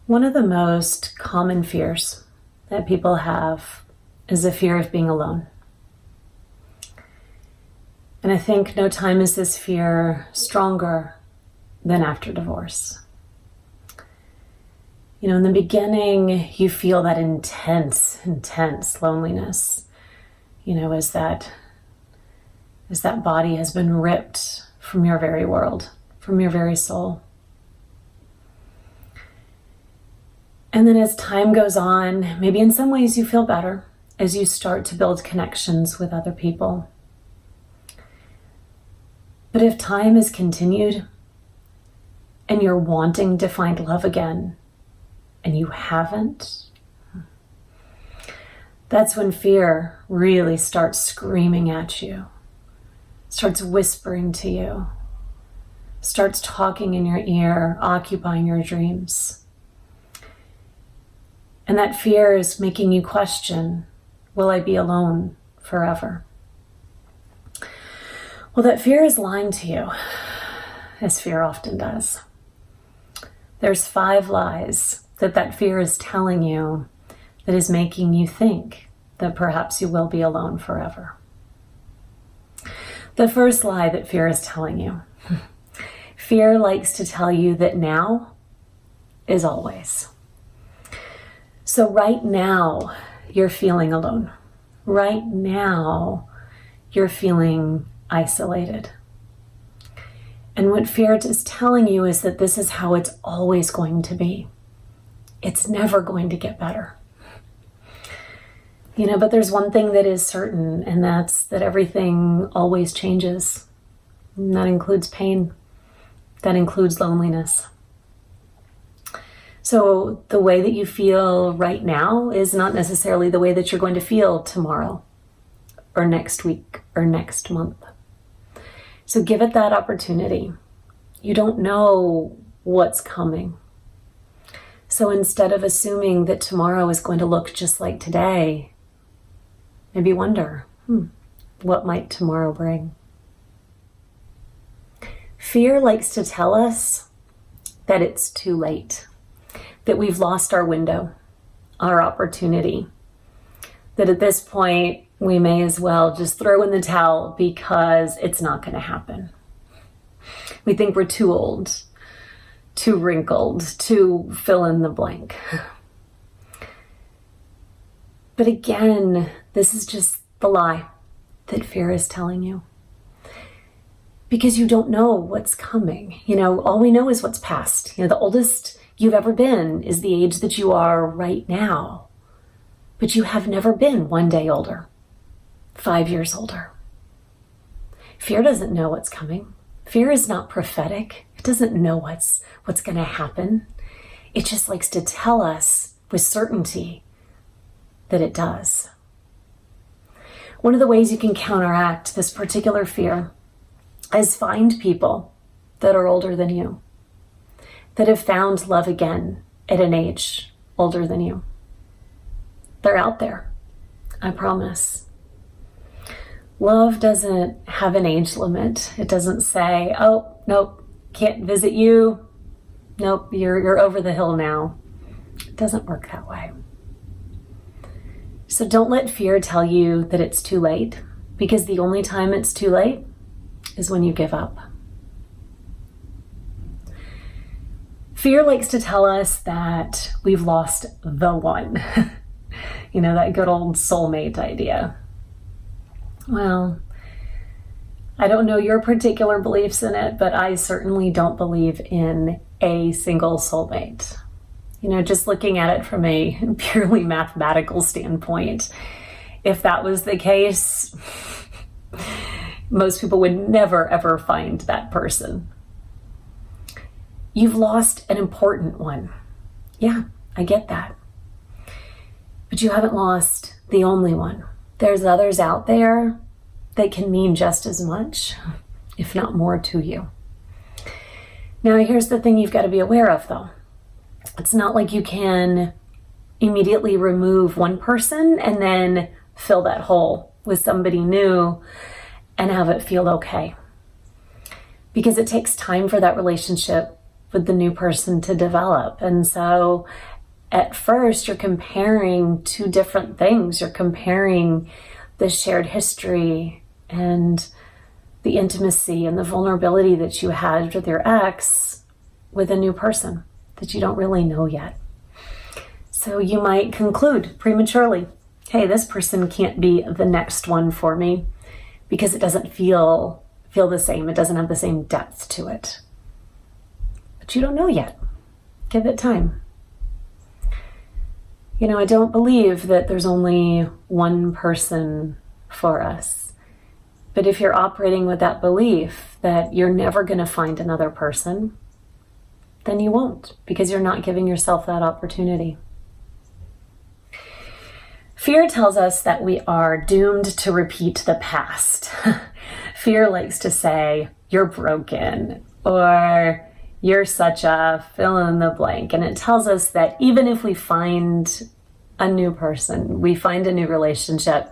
One of the most common fears that people have is the fear of being alone. And I think no time is this fear stronger than after divorce. You know, in the beginning, you feel that intense loneliness, you know, as that body has been ripped from your very world, from your very soul. And then as time goes on, maybe in some ways you feel better as you start to build connections with other people. But if time has continued and you're wanting to find love again and you haven't, that's when fear really starts screaming at you, starts whispering to you, starts talking in your ear, occupying your dreams. And that fear is making you question, will I be alone forever? Well, that fear is lying to you, as fear often does. There's 5 lies that fear is telling you that is making you think that perhaps you will be alone forever. The first lie that fear is telling you, fear likes to tell you that now is always. So right now, you're feeling alone. Right now, you're feeling isolated. And what fear is telling you is that this is how it's always going to be. It's never going to get better. You know, but there's one thing that is certain, and that's that everything always changes. And that includes pain. That includes loneliness. So the way that you feel right now is not necessarily the way that you're going to feel tomorrow or next week or next month. So give it that opportunity. You don't know what's coming. So instead of assuming that tomorrow is going to look just like today, maybe wonder, what might tomorrow bring? Fear likes to tell us that it's too late, that we've lost our window, our opportunity, that at this point we may as well just throw in the towel because it's not going to happen. We think we're too old, too wrinkled, to fill in the blank. But again, this is just the lie that fear is telling you. Because you don't know what's coming. You know, all we know is what's past. You know, the oldest you've ever been is the age that you are right now. But you have never been one day older, 5 years older. Fear doesn't know what's coming. Fear is not prophetic. It doesn't know what's going to happen. It just likes to tell us with certainty that it does. One of the ways you can counteract this particular fear is find people that are older than you, that have found love again at an age older than you. They're out there, I promise. Love doesn't have an age limit. It doesn't say, oh, nope, can't visit you. Nope, you're over the hill now. It doesn't work that way. So don't let fear tell you that it's too late, because the only time it's too late is when you give up. Fear likes to tell us that we've lost the one. You know, that good old soulmate idea. Well, I don't know your particular beliefs in it, but I certainly don't believe in a single soulmate. You know, just looking at it from a purely mathematical standpoint, if that was the case, most people would never, ever find that person. You've lost an important one. Yeah, I get that. But you haven't lost the only one. There's others out there that can mean just as much, if not more, to you. Now, here's the thing you've got to be aware of, though. It's not like you can immediately remove one person and then fill that hole with somebody new and have it feel okay. Because it takes time for that relationship with the new person to develop. And so at first you're comparing two different things. You're comparing the shared history and the intimacy and the vulnerability that you had with your ex with a new person that you don't really know yet. So you might conclude prematurely, hey, this person can't be the next one for me because it doesn't feel the same. It doesn't have the same depth to it. But you don't know yet. Give it time. I don't believe that there's only one person for us. But if you're operating with that belief that you're never going to find another person, then you won't, because you're not giving yourself that opportunity. Fear tells us that we are doomed to repeat the past. Fear likes to say, you're broken, or you're such a fill in the blank. And it tells us that even if we find a new person, we find a new relationship,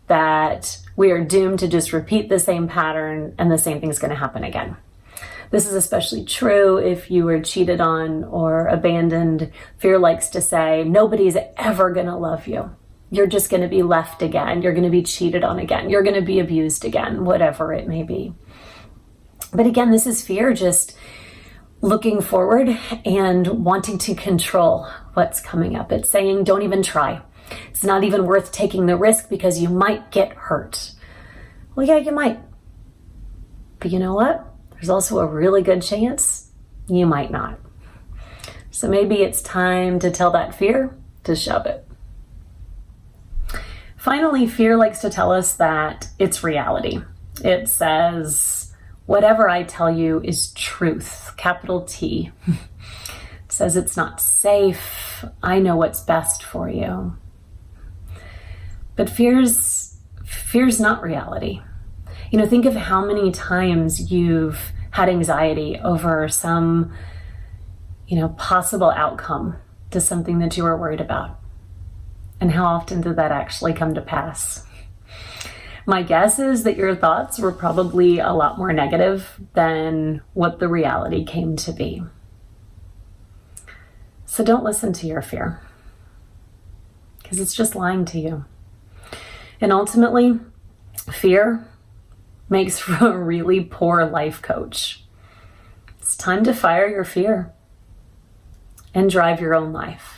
that we are doomed to just repeat the same pattern and the same thing's going to happen again. This is especially true if you were cheated on or abandoned. Fear likes to say, nobody's ever going to love you. You're just going to be left again. You're going to be cheated on again. You're going to be abused again, whatever it may be. But again, this is fear just looking forward and wanting to control what's coming up. It's saying, don't even try. It's not even worth taking the risk because you might get hurt. Well, yeah, you might. But you know what? There's also a really good chance you might not. So maybe it's time to tell that fear to shove it. Finally, fear likes to tell us that it's reality. It says, whatever I tell you is truth, capital T. It says it's not safe. I know what's best for you. But fear's not reality. Think of how many times you've had anxiety over some, possible outcome to something that you were worried about. And how often did that actually come to pass? My guess is that your thoughts were probably a lot more negative than what the reality came to be. So don't listen to your fear, because it's just lying to you. And ultimately, fear makes for a really poor life coach. It's time to fire your fear and drive your own life.